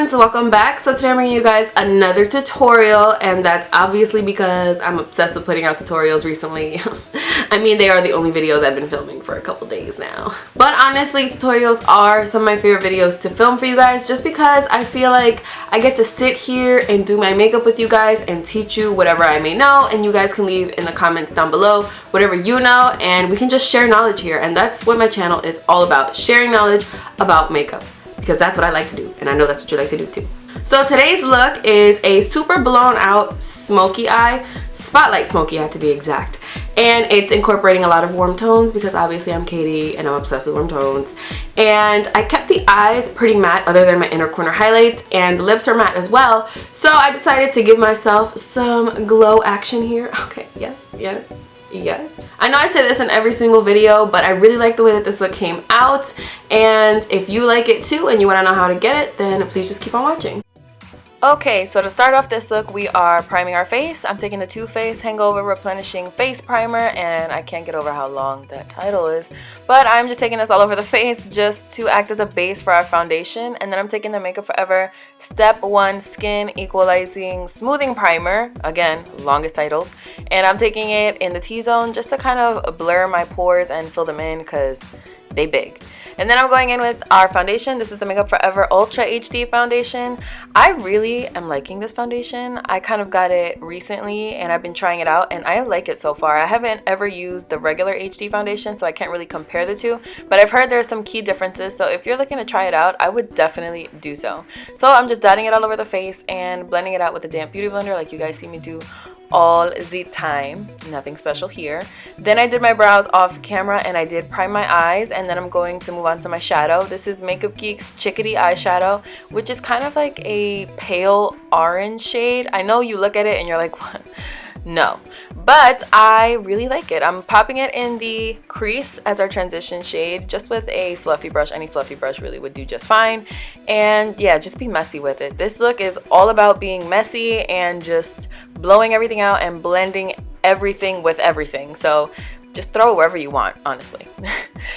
friends, welcome back. So today I'm bringing you guys another tutorial, and that's obviously because I'm obsessed with putting out tutorials recently. I mean, they are the only videos I've been filming for a couple days now. But honestly, tutorials are some of my favorite videos to film for you guys, just because I feel like I get to sit here and do my makeup with you guys and teach you whatever I may know, and you guys can leave in the comments down below whatever you know, and we can just share knowledge here. And that's what my channel is all about, sharing knowledge about makeup, because that's what I like to do, and I know that's what you like to do too. So today's look is a super blown out smoky eye, spotlight smoky eye to be exact, and it's incorporating a lot of warm tones because obviously I'm Katie and I'm obsessed with warm tones. And I kept the eyes pretty matte other than my inner corner highlights, and the lips are matte as well, so I decided to give myself some glow action here. Okay, yes. I know I say this in every single video, but I really like the way that this look came out, and if you like it too and you want to know how to get it, then please just keep on watching. Okay, so to start off this look, we are priming our face. I'm taking the Too Faced Hangover Replenishing Face Primer, and I can't get over how long that title is, but I'm just taking this all over the face just to act as a base for our foundation. And then I'm taking the Makeup Forever Step 1 Skin Equalizing Smoothing Primer, again, longest title, and I'm taking it in the T-zone just to kind of blur my pores and fill them in because they big. And then I'm going in with our foundation. This is the Makeup Forever Ultra HD foundation. I really am liking this foundation. I kind of got it recently and I've been trying it out, and I like it so far. I haven't ever used the regular HD foundation, so I can't really compare the two, but I've heard there's some key differences, so if you're looking to try it out, I would definitely do so. So I'm just dotting it all over the face and blending it out with a damp beauty blender like you guys see me do all the time. Nothing special here. Then I did my brows off camera and I did prime my eyes, and then I'm going to move on to my shadow. This is MakeupGeek's Chickadee eyeshadow, which is kind of like a pale orange shade. I know you look at it and you're like, what? No, but I really like it. I'm popping it in the crease as our transition shade, just with a fluffy brush. Any fluffy brush really would do just fine. And yeah, just be messy with it. This look is all about being messy and just blowing everything out and blending everything with everything. So just throw it wherever you want, honestly.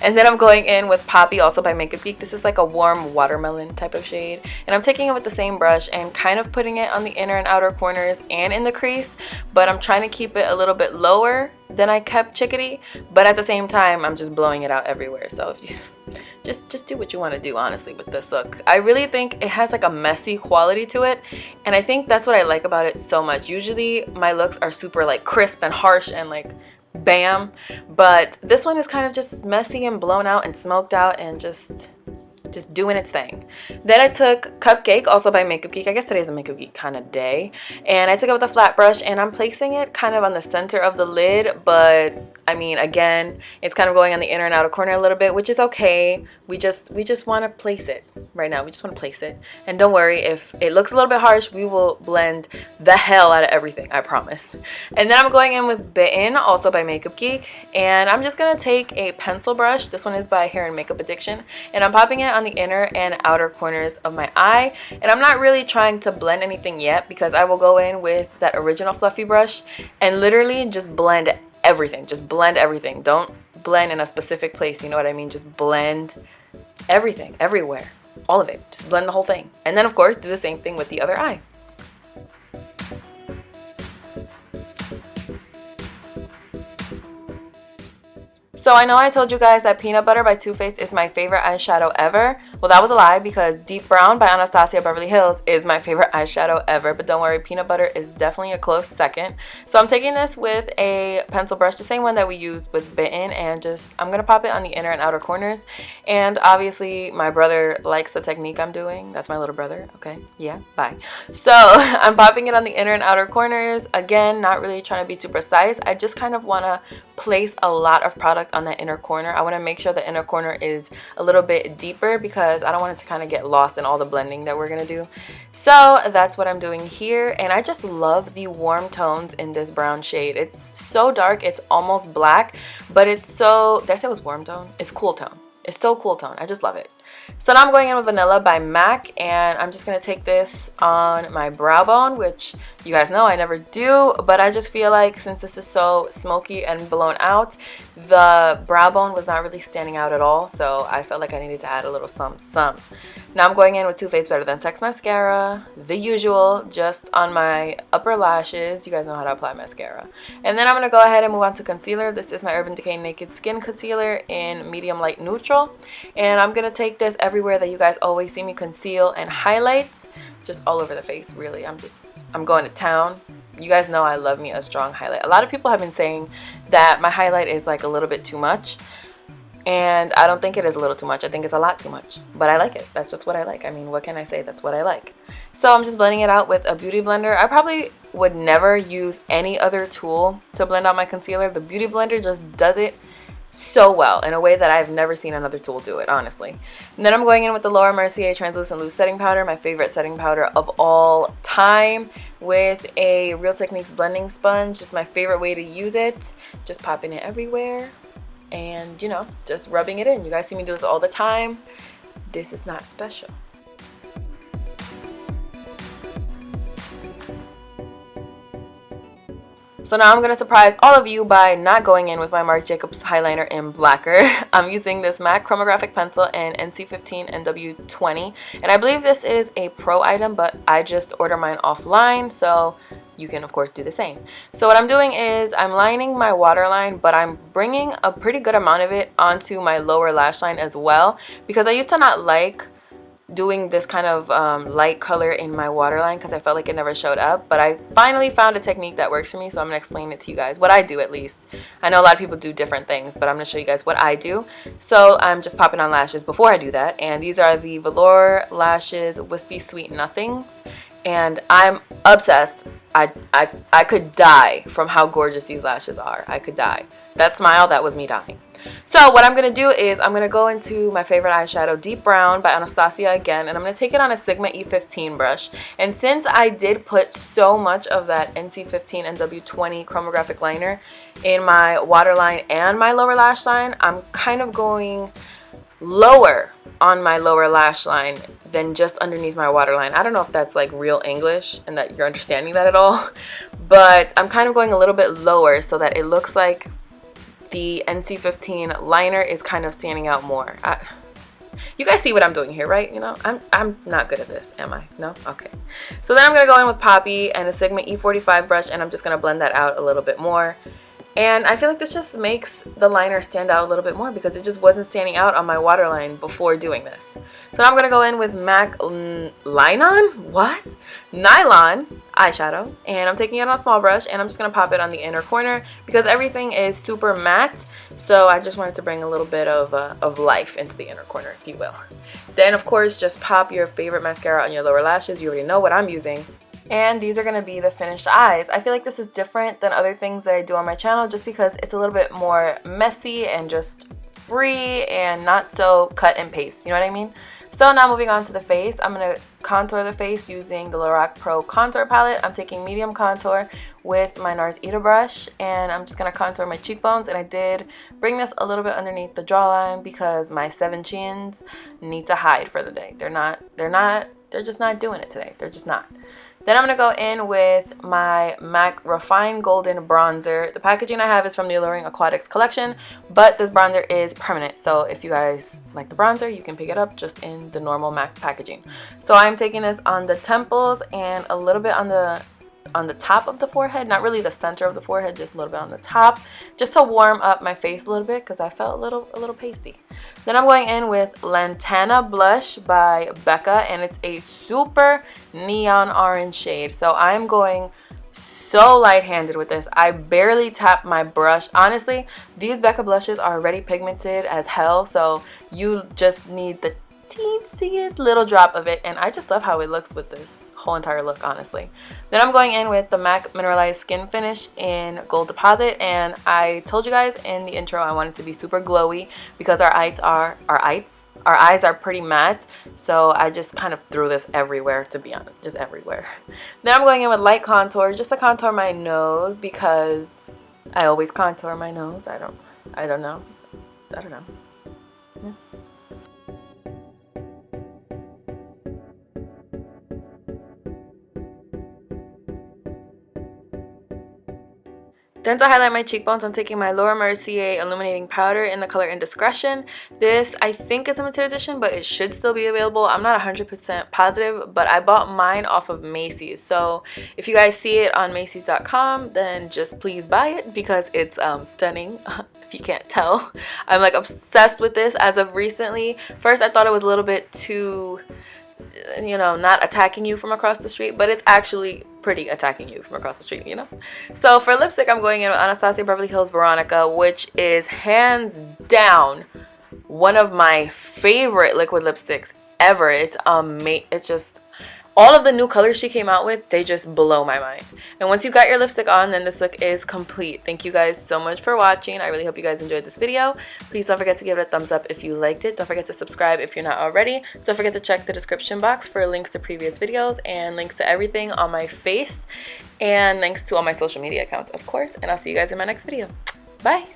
And then I'm going in with Poppy, also by MakeupGeek. This is like a warm watermelon type of shade. And I'm taking it with the same brush and kind of putting it on the inner and outer corners and in the crease. But I'm trying to keep it a little bit lower than I kept Chickadee. But at the same time, I'm just blowing it out everywhere. So if you just do what you want to do, honestly, with this look. I really think it has like a messy quality to it. And I think that's what I like about it so much. Usually my looks are super like crisp and harsh and like bam, but this one is kind of just messy and blown out and smoked out and just doing its thing. Then I took Cupcake, also by MakeupGeek. I guess today's a MakeupGeek kind of day, and I took it with a flat brush and I'm placing it kind of on the center of the lid, but I mean, again, it's kind of going on the inner and outer corner a little bit, which is okay. We just want to place it right now. We just want to place it, and don't worry if it looks a little bit harsh. We will blend the hell out of everything, I promise. And then I'm going in with Bitten, also by MakeupGeek, and I'm just gonna take a pencil brush. This one is by Hair and Makeup Addiction, and I'm popping it on the inner and outer corners of my eye. And I'm not really trying to blend anything yet because I will go in with that original fluffy brush and literally just blend everything. Just blend everything. Don't blend in a specific place, you know what I mean? Just blend everything, everywhere, all of it. Just blend the whole thing. And then of course do the same thing with the other eye. So I know I told you guys that Peanut Butter by Too Faced is my favorite eyeshadow ever. Well, that was a lie, because Deep Brown by Anastasia Beverly Hils is my favorite eyeshadow ever. But don't worry, Peanut Butter is definitely a close second. So I'm taking this with a pencil brush, the same one that we used with Bitten, and I'm going to pop it on the inner and outer corners. And obviously my brother likes the technique I'm doing. That's my little brother. Okay, yeah, bye. So I'm popping it on the inner and outer corners. Again, not really trying to be too precise. I just kind of want to place a lot of product on that inner corner. I want to make sure the inner corner is a little bit deeper because I don't want it to kind of get lost in all the blending that we're going to do. So that's what I'm doing here, and I just love the warm tones in this brown shade. It's so dark, it's almost black, but it's so, did I say it was warm tone? It's cool tone. It's so cool tone. I just love it. So now I'm going in with Vanilla by MAC, and I'm just going to take this on my brow bone, which you guys know I never do, but I just feel like since this is so smoky and blown out, the brow bone was not really standing out at all, so I felt like I needed to add a little some. Now I'm going in with Too Faced Better Than Sex mascara, the usual, just on my upper lashes. You guys know how to apply mascara. And then I'm going to go ahead and move on to concealer. This is my Urban Decay Naked Skin Concealer in medium light neutral, and I'm going to take this everywhere that you guys always see me conceal and highlight, just all over the face. Really, I'm going to town. You guys know I love me a strong highlight. A lot of people have been saying that my highlight is like a little bit too much, and I don't think it is a little too much. I think it's a lot too much, but I like it. That's just what I like. I mean, what can I say? That's what I like. So I'm just blending it out with a beauty blender. I probably would never use any other tool to blend out my concealer. The beauty blender just does it so well in a way that I've never seen another tool do it, honestly. And then I'm going in with the Laura Mercier Translucent Loose Setting Powder, my favorite setting powder of all time, with a Real Techniques blending sponge. It's my favorite way to use it. Just popping it everywhere and, you know, just rubbing it in. You guys see me do this all the time. This is not special. So now I'm going to surprise all of you by not going in with my Marc Jacobs eyeliner in blacker. I'm using this MAC Chromographic pencil in NC15 and W20. And I believe this is a pro item, but I just order mine offline, so you can of course do the same. So what I'm doing is I'm lining my waterline, but I'm bringing a pretty good amount of it onto my lower lash line as well, because I used to not like doing this kind of light color in my waterline because I felt like it never showed up. But I finally found a technique that works for me, so I'm going to explain it to you guys. What I do, at least. I know a lot of people do different things, but I'm going to show you guys what I do. So I'm just popping on lashes before I do that. And these are the Velour Lashes Whispie Sweet Nothings. And I'm obsessed. I could die from how gorgeous these lashes are. I could die. That smile, that was me dying. So what I'm going to do is I'm going to go into my favorite eyeshadow, Deep Brown by Anastasia again, and I'm going to take it on a Sigma E15 brush. And since I did put so much of that NC15 and W20 Chromographic liner in my waterline and my lower lash line, I'm kind of going lower on my lower lash line than just underneath my waterline. I don't know if that's like real English and that you're understanding that at all, but I'm kind of going a little bit lower so that it looks like the NC15 liner is kind of standing out more. You guys see what I'm doing here, right? You know, I'm not good at this, am I? No? Okay. So then I'm going to go in with Poppy and a Sigma E45 brush, and I'm just going to blend that out a little bit more. And I feel like this just makes the liner stand out a little bit more because it just wasn't standing out on my waterline before doing this. So now I'm going to go in with MAC Nylon eyeshadow, and I'm taking it on a small brush, and I'm just going to pop it on the inner corner because everything is super matte. So I just wanted to bring a little bit of life into the inner corner, if you will. Then, of course, just pop your favorite mascara on your lower lashes. You already know what I'm using. And these are going to be the finished eyes. I feel like this is different than other things that I do on my channel just because it's a little bit more messy and just free and not so cut and paste, you know what I mean? So now moving on to the face, I'm going to contour the face using the Lorac Pro Contour Palette. I'm taking medium contour with my NARS Ita brush, and I'm just going to contour my cheekbones. And I did bring this a little bit underneath the jawline because my 7 chins need to hide for the day. They're just not doing it today. They're just not. Then I'm going to go in with my MAC Refined Golden Bronzer. The packaging I have is from the Alluring Aquatics collection, but this bronzer is permanent. So if you guys like the bronzer, you can pick it up just in the normal MAC packaging. So I'm taking this on the temples and a little bit on the top of the forehead, not really the center of the forehead, just a little bit on the top, just to warm up my face a little bit because I felt a little pasty. Then I'm going in with Lantana blush by Becca, and it's a super neon orange shade. So I'm going so light-handed with this. I barely tap my brush. Honestly, these Becca blushes are already pigmented as hell, so you just need the teensiest little drop of it, and I just love how it looks with this whole entire look, honestly. Then I'm going in with the MAC Mineralized Skin Finish in Gold Deposit, and I told you guys in the intro I wanted to be super glowy because our eyes are pretty matte, so I just kind of threw this everywhere, to be honest, just everywhere. Then I'm going in with light contour just to contour my nose because I always contour my nose. I don't know. Yeah. Then to highlight my cheekbones, I'm taking my Laura Mercier Illuminating Powder in the color Indiscretion. This, I think, is a limited edition, but it should still be available. I'm not 100% positive, but I bought mine off of Macy's. So if you guys see it on Macy's.com, then just please buy it because it's stunning. If you can't tell, I'm like obsessed with this as of recently. First, I thought it was a little bit too, you know, not attacking you from across the street, but it's actually pretty attacking you from across the street, you know. So for lipstick, I'm going in with Anastasia Beverly Hills Veronica, which is hands down one of my favorite liquid lipsticks ever. It's it's just all of the new colors she came out with, they just blow my mind. And once you got your lipstick on, then this look is complete. Thank you guys so much for watching. I really hope you guys enjoyed this video. Please don't forget to give it a thumbs up if you liked it. Don't forget to subscribe if you're not already. Don't forget to check the description box for links to previous videos and links to everything on my face and links to all my social media accounts, of course. And I'll see you guys in my next video. Bye!